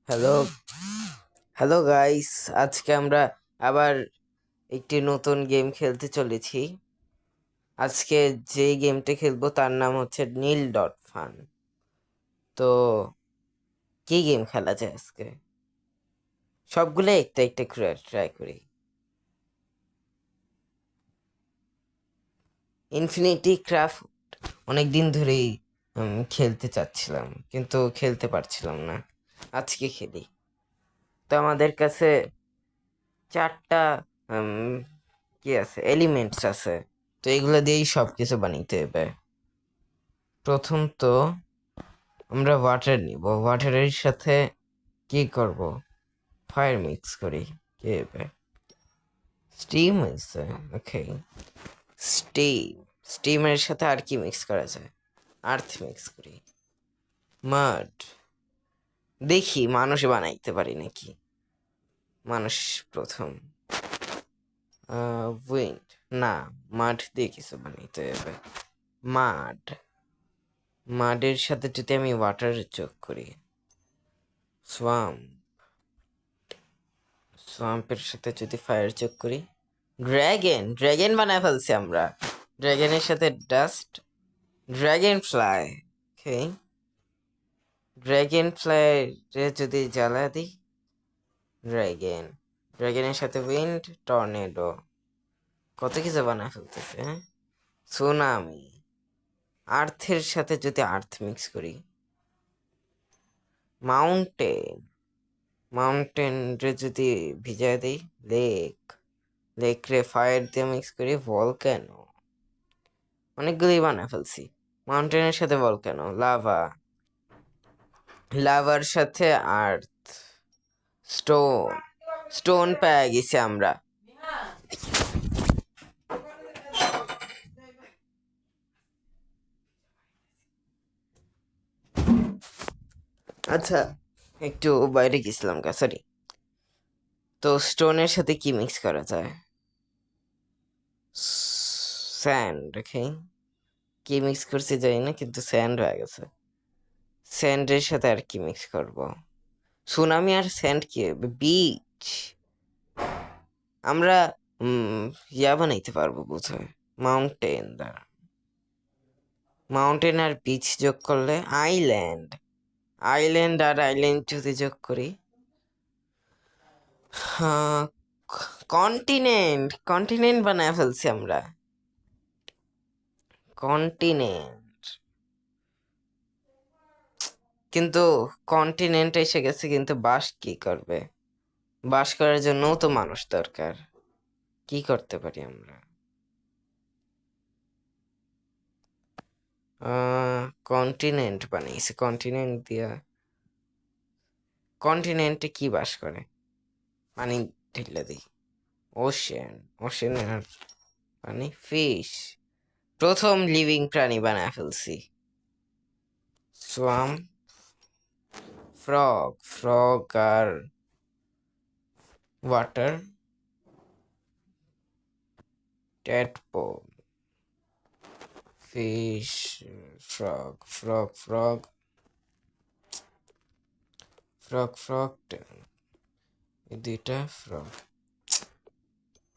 Hello hello guys, আজকে আমরা আবার একটি নতুন গেম খেলতে চলেছি। আজকে যে গেমটা খেলবো তার নাম হচ্ছে নীল ডট ফান। তো কি গেম খেলা যায় আজকে? সবগুলো একটা একটা করে ট্রাই করি। ইনফিনিটি ক্রাফট অনেক দিন ধরেই খেলতে চাচ্ছিলাম, কিন্তু খেলতে পারছিলাম না। আজকে খেলি। তো আমাদের কাছে 4টা কি আছে, এলিমেন্টস আছে। তো এগুলো দিয়েই সবকিছু বানাইতে হবে। প্রথম তো আমরা ওয়াটার নিব, ওয়াটারের সাথে কি করব, ফায়ার মিক্স করি। কি হবে? স্টিম হয়েছে। ওকে, স্টিম। স্টিমের সাথে আর কি মিক্স করা যায়? আর্থ মিক্স করি। মাড, দেখি মানুষ বানাইতে পারি নাকি। মানুষ প্রথম। উইন্ড, না, মাড দিয়ে কিছু বানাইতে হবে। মাড, মাডের সাথে যদি আমি ওয়াটার যোগ করি, সোয়াম, সোয়াম্পের সাথে যদি ফায়ার যোগ করি, ড্র্যাগন, ড্র্যাগন বানায় ফেলছি আমরা। ড্র্যাগনের সাথে ডাস্ট, ড্র্যাগন ফ্লাই। ওকে, ড্র্যাগন ফ্লাই যদি জ্বালা দিই, ড্র্যাগন, ড্র্যাগনের সাথে উইন্ড, টর্নেডো, কত কিছু বানায় ফেলতেছে। হ্যাঁ, সুনামি। আর্থের সাথে যদি আর্থ মিক্স করি, মাউন্টেন, মাউন্টেন রে যদি ভিজায় দিই, লেক, লেক রে ফায়ার দিয়ে মিক্স করি, ভলক্যানো। অনেকগুলোই বানায় ফেলছি। মাউন্টেনের সাথে ভলক্যানো, লাভা, লাভার সাথে আর্থ, স্টোন, স্টোন পেয়ে গেছি আমরা। আচ্ছা, একটু বাইরে গেছিলাম গা, সরি। তো স্টোনের সাথে কি মিক্স করা যায়? স্যান্ড। ওকে, কি মিক্স করছি জানি না, কিন্তু স্যান্ড হয়ে গেছে। স্যান্ডের সাথে আর কি মিক্স করব? সুনামি আর স্যান্ড কি হবে? বিচ। আমরা ইয়া বানাইতে পারবো বোধহয়, মাউন্টেন দ্বারা। মাউন্টেন আর বিচ যোগ করলে আইল্যান্ড, আইল্যান্ড আর আইল্যান্ড যদি যোগ করি, কন্টিনেন্ট, কন্টিনেন্ট বানায় ফেলছি আমরা। কন্টিনেন্ট, কিন্তু কন্টিনেন্ট এসে গেছে, কিন্তু বাস কি করবে? বাস করার জন্যও তো মানুষ দরকার। কি করতে পারি আমরা? কন্টিনেন্ট বানিয়েছি, কন্টিনেন্ট দিয়া। কন্টিনেন্টে কি বাস করে? পানি ঢেলে দিই। ওশেন, ওশেনের পানি, ফিশ। প্রথম লিভিং প্রাণী বানায় ফেলছি। সোয়াম, ফ্রগ, ফ্রগ আর water, tadpole, fish, frog, frog, frog, frog, frog, এই দুইটা ফ্রগ।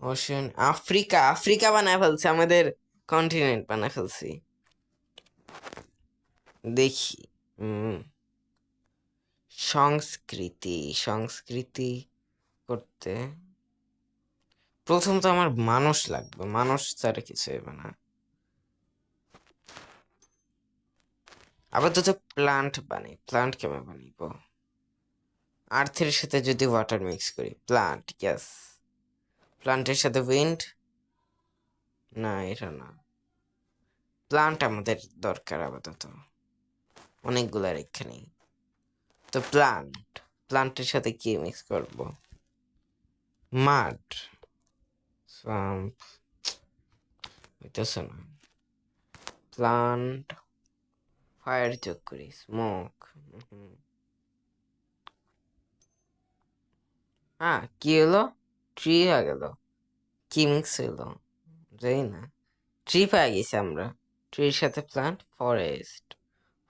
ওশেন, আফ্রিকা, আফ্রিকা বানায় ফেলছি, আমাদের কন্টিনেন্ট বানায় ফেলছি। দেখি, সংস্কৃতি, সংস্কৃতি করতে প্রথম তো আমার মানুষ লাগবে, মানুষ ছাড়া কিছু হবে না। আপাতত প্লান্ট বানাই, প্লান্ট কেমন বানাইব? আর্থের সাথে যদি ওয়াটার মিক্স করি, প্লান্ট, গ্যাস। প্লান্টের সাথে উইন্ড, না এটা না। প্লান্ট আমাদের দরকার আপাতত, অনেকগুলার এখানে। তো প্লান্ট, প্লান্টের সাথে কি মিক্স করব? মাড, সোয়াম্প, হইতেছে না। প্লান্ট, ফায়ার যোগ করি, স্মোক। হ্যাঁ, কি হলো? ট্রি হয়ে গেল। কি মিক্স হলো জানি না। ট্রি পেয়ে গেছি আমরা। ট্রির সাথে plant, forest,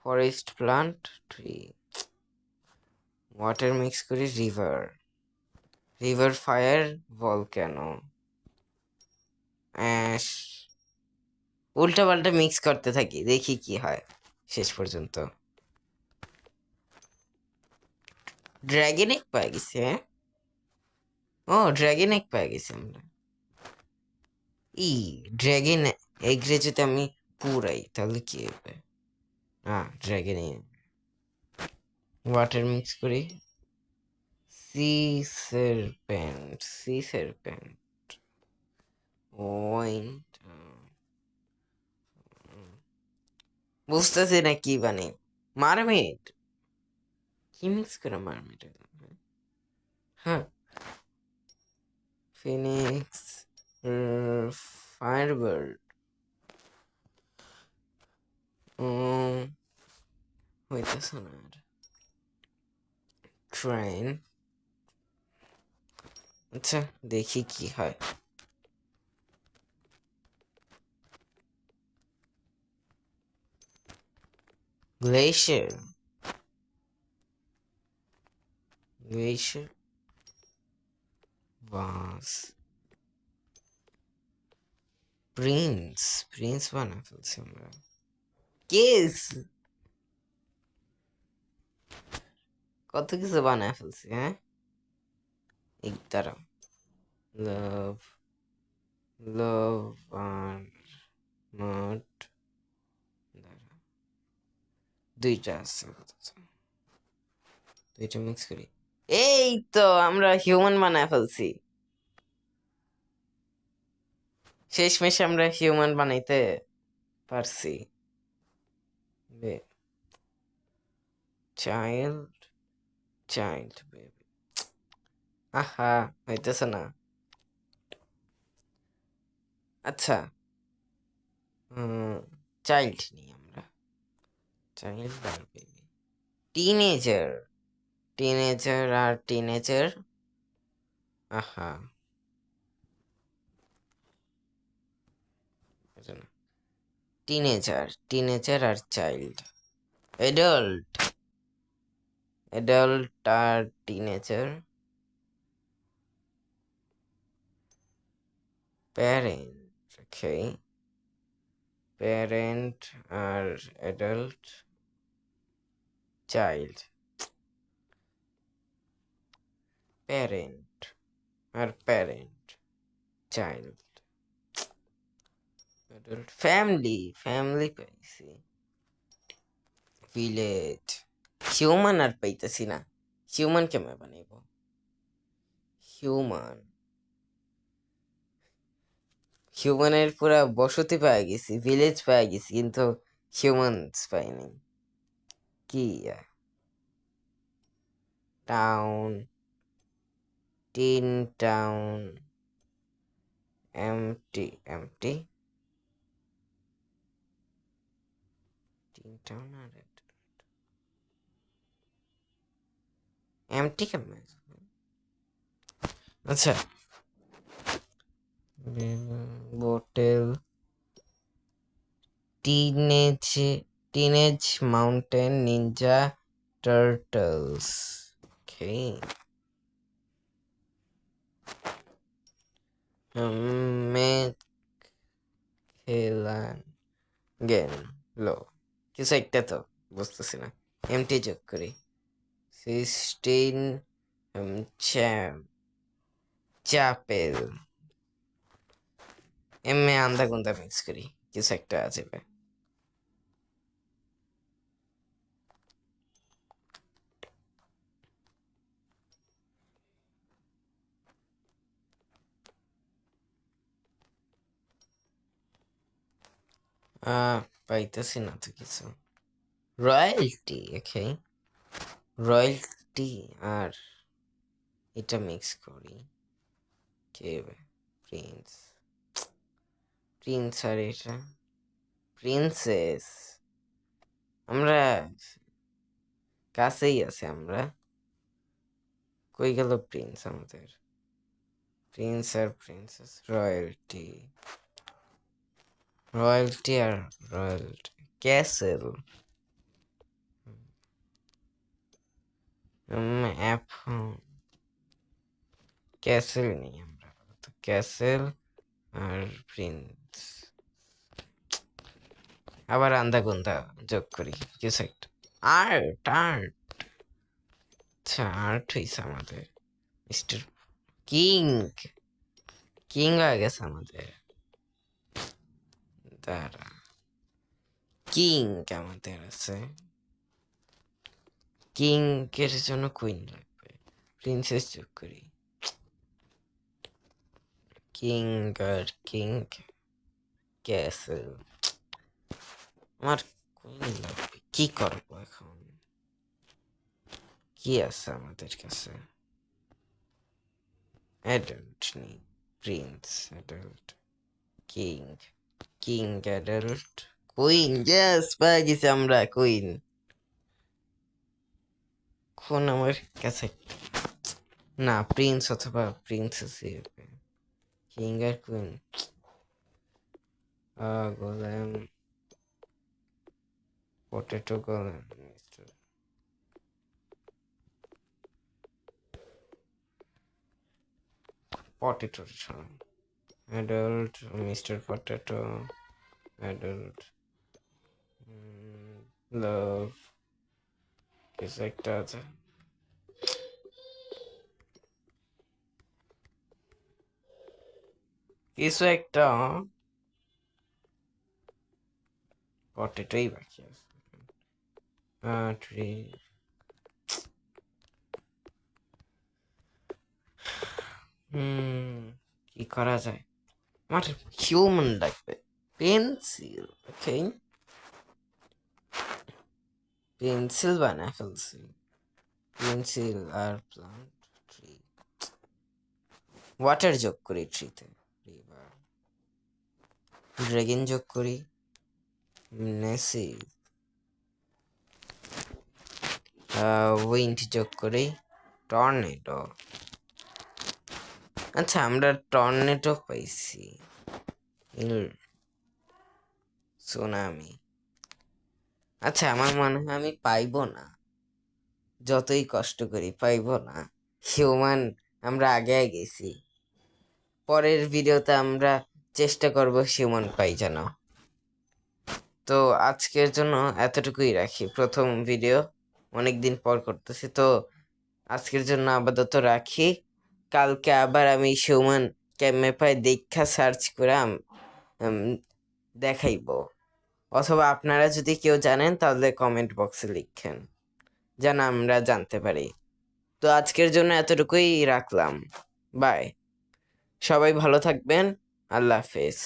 forest, plant, tree. Water mix করি রিভার ফায়ার ভলক্যানো অ্যাশ উল্টা পাল্টা মিক্স করতে থাকি, দেখি কি হয় শেষ পর্যন্ত। ড্রাগন এগ পাই গেছি, হ্যাঁ। ও ড্রাগন এগ পাই গেছি আমরা। ড্রাগন এগরে যদি আমি পুরাই তাহলে কি হবে? ড্রাগন এগ ওয়াটার মিক্স করি। সি সার্পেন্ট ওয়াইন্ট বুঝতেছি না কি বানি। মারমেড কি মিক্স করে মারমেড? হ্যাঁ, ফিনিক্স ফায়ারবার্ড হইতেছে না আর। ট্রেন, আচ্ছা দেখি কি হয়। গ্লেশিয়ার গ্লেশিয়ার বাস প্রিন্স বানায় ফেলছি আমরা। কেস কত কিছু বানায় ফেলছি, হ্যাঁ। এক দাঁড়াও, লাভ লাভ আর নট, দুইটা আছে, দুইটা মিক্স করি। এই তো আমরা হিউম্যান বানায় ফেলছি। শেষমেশ আমরা হিউম্যান বানাইতে পারছি। চাইল্ড চাইল্ড বেবি, আহা হইতেছে না। আচ্ছা, চাইল্ড নিই আমরা, চাইল্ড আর বেবি। টিনেজার টিনেজার, আহা টিনেজার আর চাইল্ড। এডাল্ট আর টিনেজার। প্যারেন্ট, ওকে, প্যারেন্ট আর অ্যাডাল্ট। চাইল্ড, প্যারেন্ট আর প্যারেন্ট, চাইল্ড, অ্যাডাল্ট, ফ্যামিলি পাইছি। ভিলেজ, হিউম্যান আর পাইতেছি না। হিউম্যান কেমন বানাইব? হিউম্যানের পুরা বসতি পাই গেছি, ভিলেজ পাই গেছি, কিন্তু হিউম্যানস পাই নাই। কি town, tin town, empty tin town আর এমটি কেমন? আচ্ছা, bottle, teenage teenage mountain ninja turtles, okay. খেলান গেন লো, কিছু একটা তো বুঝতেছি না। এমটি যোগ করি। 16 চ্যাপেল, আন্দা গুন্দা মিক্স করি, কিছু একটা আছে। পাইতেছি না তো কিছু। রয়্যালটি, ওকে, রয়্যালটি আর এটা মিক্স করি। কে প্রিন্স, আর এটা প্রিন্সেস। আমরা কাছেই আছে, আমরা কই গেল প্রিন্স আমাদের? প্রিন্স আর প্রিন্সেস, রয়্যালটি আর রয়্যালটি, ক্যাসেল, এখন ক্যাসেল নেই আমরা, তো ক্যাসেল আর প্রিন্স, আবার আন্দাগুন্দা যোগ করি কিছু একটা। আর্ট আর্ট, আচ্ছা আর্ট হয়েছে আমাদের। মিস্টার কিং, কিং হয়ে গেছে আমাদের। দাঁড়া, কিং আমাদের আছে, কিং এর জন্য কুইন লাগবে, প্রিন্সেস যোগ করি। কিং আর কিং ক্যাসেল, আমার কুইন লাগবে, কি করবো এখন? কি আছে আমাদের কাছে? অ্যাডাল্ট নেই, Prince adult, king, king adult, queen, yes পেয়ে গেছি আমরা কুইন। এখন আমার কাছে না প্রিন্স অথবা প্রিন্সেসই হবে, কিং আর queen. Golem, potato golem, mister potato, adult mister potato, adult love, কিছু একটা আছে। কিছু একটা পটেটোই বাকি আছে। ট্রি, কি করা যায়? আমার হিউম্যান লাগবে, পেন্সিল, ওকে পেন্সিল বানায় ফেলছি, পেন্সিল আর প্লান্ট, ট্রি, ওয়াটার যোগ করি ট্রিতে, রিভার, ড্রাগন যোগ করি, নেসি, উইন্ড যোগ করি, টর্নেডো, আচ্ছা আমরা টর্নেডো পাইছি, সুনামি, আচ্ছা আমার মনে হয় আমি পাইবো না, যতই কষ্ট করি পাইবো না। হিউম্যান আমরা আগে গেছি, পরের ভিডিওতে আমরা চেষ্টা করব হিউম্যান পাই যেন। তো আজকের জন্য এতটুকুই রাখি, প্রথম ভিডিও অনেকদিন পর করতেছি, তো আজকের জন্য আপাতত রাখি। কালকে আবার আমি হিউম্যান ম্যাপায় দেখা সার্চ করে দেখাইব, অথবা আপনারা যদি কেউ জানেন তাহলে কমেন্ট বক্সে লিখেন যেন আমরা জানতে পারি। তো আজকের জন্য এতটুকুই রাখলাম, বাই, সবাই ভালো থাকবেন, আল্লাহ হাফেজ।